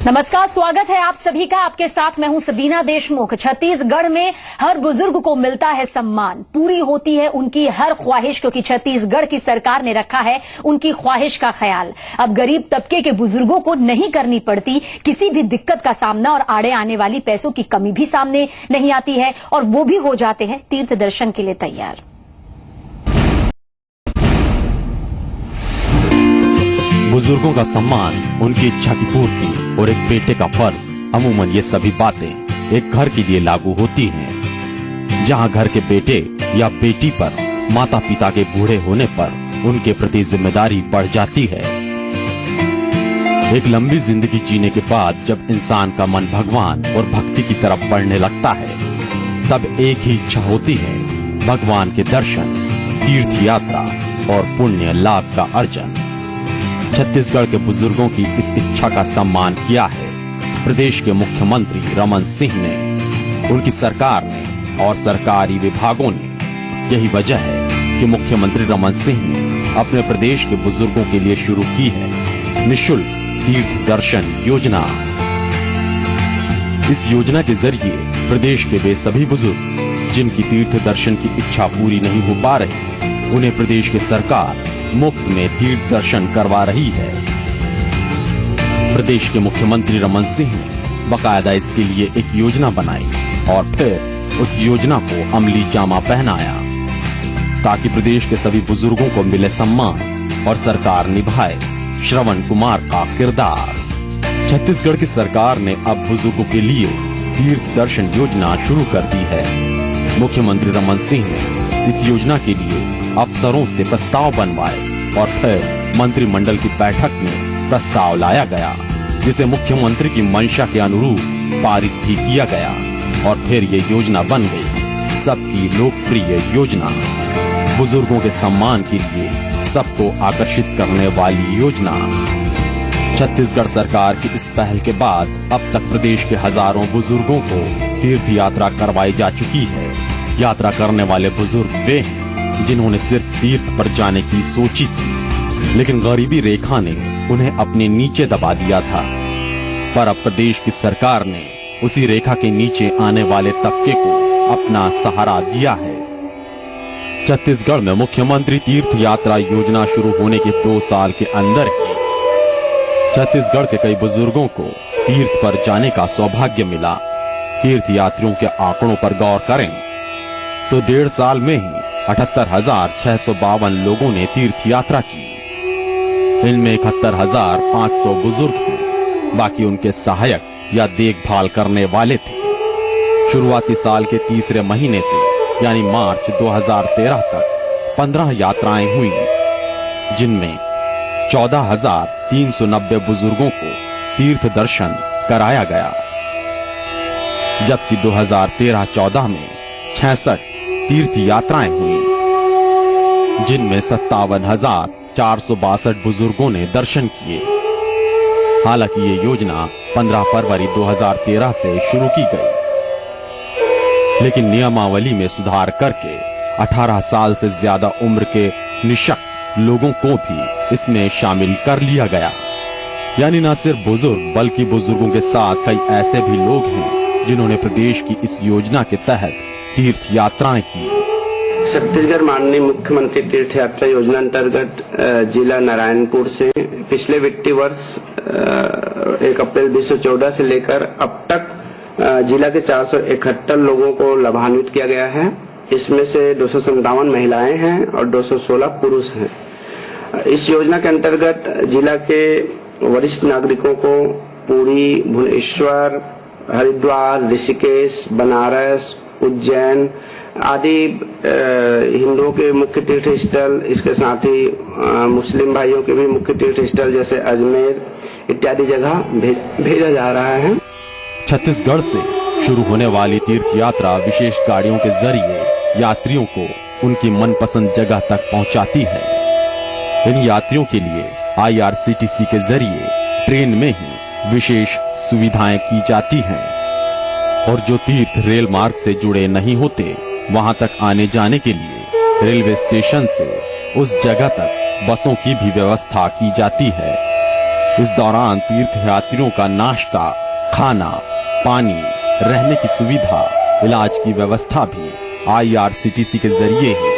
नमस्कार, स्वागत है आप सभी का। आपके साथ मैं हूं सबीना देशमुख। छत्तीसगढ़ में हर बुजुर्ग को मिलता है सम्मान, पूरी होती है उनकी हर ख्वाहिश, क्योंकि छत्तीसगढ़ की सरकार ने रखा है उनकी ख्वाहिश का ख्याल। अब गरीब तबके के बुजुर्गों को नहीं करनी पड़ती किसी भी दिक्कत का सामना और आड़े आने वाली पैसों की कमी भी सामने नहीं आती है, और वो भी हो जाते हैं तीर्थ दर्शन के लिए तैयार। बुजुर्गों का सम्मान, उनकी इच्छा की पूर्ति और एक बेटे का फर्ज, अमूमन ये सभी बातें एक घर के लिए लागू होती हैं। जहां घर के बेटे या बेटी पर माता पिता के बूढ़े होने पर उनके प्रति जिम्मेदारी बढ़ जाती है। एक लंबी जिंदगी जीने के बाद जब इंसान का मन भगवान और भक्ति की तरफ बढ़ने लगता है, तब एक ही इच्छा होती है, भगवान के दर्शन, तीर्थ यात्रा और पुण्य लाभ का अर्जन। छत्तीसगढ़ के बुजुर्गों की इस इच्छा का सम्मान किया है प्रदेश के मुख्यमंत्री रमन सिंह ने, उनकी सरकार ने और सरकारी विभागों ने। यही वजह है कि मुख्यमंत्री रमन सिंह ने अपने प्रदेश के बुजुर्गों के लिए शुरू की है निःशुल्क तीर्थ दर्शन योजना। इस योजना के जरिए प्रदेश के वे सभी बुजुर्ग जिनकी तीर्थ दर्शन की इच्छा पूरी नहीं हो पा रही, उन्हें प्रदेश की सरकार मुफ्त में तीर्थ दर्शन करवा रही है। प्रदेश के मुख्यमंत्री रमन सिंह ने बकायदा इसके लिए एक योजना बनाई और फिर उस योजना को अमली जामा पहनाया, ताकि प्रदेश के सभी बुजुर्गों को मिले सम्मान और सरकार निभाए श्रवण कुमार का किरदार। छत्तीसगढ़ की सरकार ने अब बुजुर्गों के लिए तीर्थ दर्शन योजना शुरू कर दी है। मुख्यमंत्री रमन सिंह ने इस योजना के लिए अफसरों से प्रस्ताव बनवाए और फिर मंत्रिमंडल की बैठक में प्रस्ताव लाया गया, जिसे मुख्यमंत्री की मंशा के अनुरूप पारित भी किया गया और फिर ये योजना बन गई सबकी लोकप्रिय योजना। बुजुर्गों के सम्मान के लिए सबको आकर्षित करने वाली योजना। छत्तीसगढ़ सरकार की इस पहल के बाद अब तक प्रदेश के हजारों बुजुर्गों को तीर्थ यात्रा करवाई जा चुकी है। यात्रा करने वाले बुजुर्ग वे हैं जिन्होंने सिर्फ तीर्थ पर जाने की सोची थी, लेकिन गरीबी रेखा ने उन्हें अपने नीचे दबा दिया था। पर अब प्रदेश की सरकार ने उसी रेखा के नीचे आने वाले तबके को अपना सहारा दिया है। छत्तीसगढ़ में मुख्यमंत्री तीर्थ यात्रा योजना शुरू होने के 2 साल के अंदर ही छत्तीसगढ़ के कई बुजुर्गों को तीर्थ पर जाने का सौभाग्य मिला। तीर्थ यात्रियों के आंकड़ों पर गौर करें तो 1.5 साल में ही 78,652 लोगों ने तीर्थ यात्रा की। इनमें 71,500 बुजुर्ग थे, बाकी उनके सहायक या देखभाल करने वाले थे। शुरुआती साल के तीसरे महीने से यानी मार्च 2013 तक 15 यात्राएं हुई, जिनमें 14,390 बुजुर्गों को तीर्थ दर्शन कराया गया, जबकि 2013-14 में 66 तीर्थ यात्राएं हुई, जिनमें 57,462 बुजुर्गों ने दर्शन किए। हालांकि ये योजना 15 फरवरी 2013 से शुरू की गई, लेकिन नियमावली में सुधार करके 18 साल से ज्यादा उम्र के निःशक्त लोगों को भी इसमें शामिल कर लिया गया। यानी न सिर्फ बुजुर्ग बल्कि बुजुर्गों के साथ कई ऐसे भी लोग हैं जिन्होंने प्रदेश की इस योजना के तहत तीर्थ यात्राएं की। छत्तीसगढ़ माननीय मुख्यमंत्री तीर्थ यात्रा योजना अंतर्गत जिला नारायणपुर से पिछले वित्तीय वर्ष 1 अप्रैल 2014 से लेकर अब तक जिला के 471 लोगों को लाभान्वित किया गया है। इसमें से 257 महिलाएं हैं और 216 पुरुष हैं। इस योजना के अंतर्गत जिला के वरिष्ठ नागरिकों को पुरी, भुवनेश्वर, हरिद्वार, ऋषिकेश, बनारस, उज्जैन आदि हिंदुओं के मुख्य तीर्थ स्थल, इसके साथ ही मुस्लिम भाइयों के भी मुख्य तीर्थ स्थल जैसे अजमेर इत्यादि जगह भेजा जा रहा है। छत्तीसगढ़ से शुरू होने वाली तीर्थ यात्रा विशेष गाड़ियों के जरिए यात्रियों को उनकी मनपसंद जगह तक पहुंचाती है। इन यात्रियों के लिए IRCTC के जरिए ट्रेन में ही विशेष सुविधाएं की जाती हैं, और जो तीर्थ रेल मार्ग से जुड़े नहीं होते, वहां तक आने जाने के लिए रेलवे स्टेशन से उस जगह तक बसों की भी व्यवस्था की जाती है। इस दौरान तीर्थयात्रियों का नाश्ता, खाना, पानी, रहने की सुविधा, इलाज की व्यवस्था भी IRCTC के जरिए ही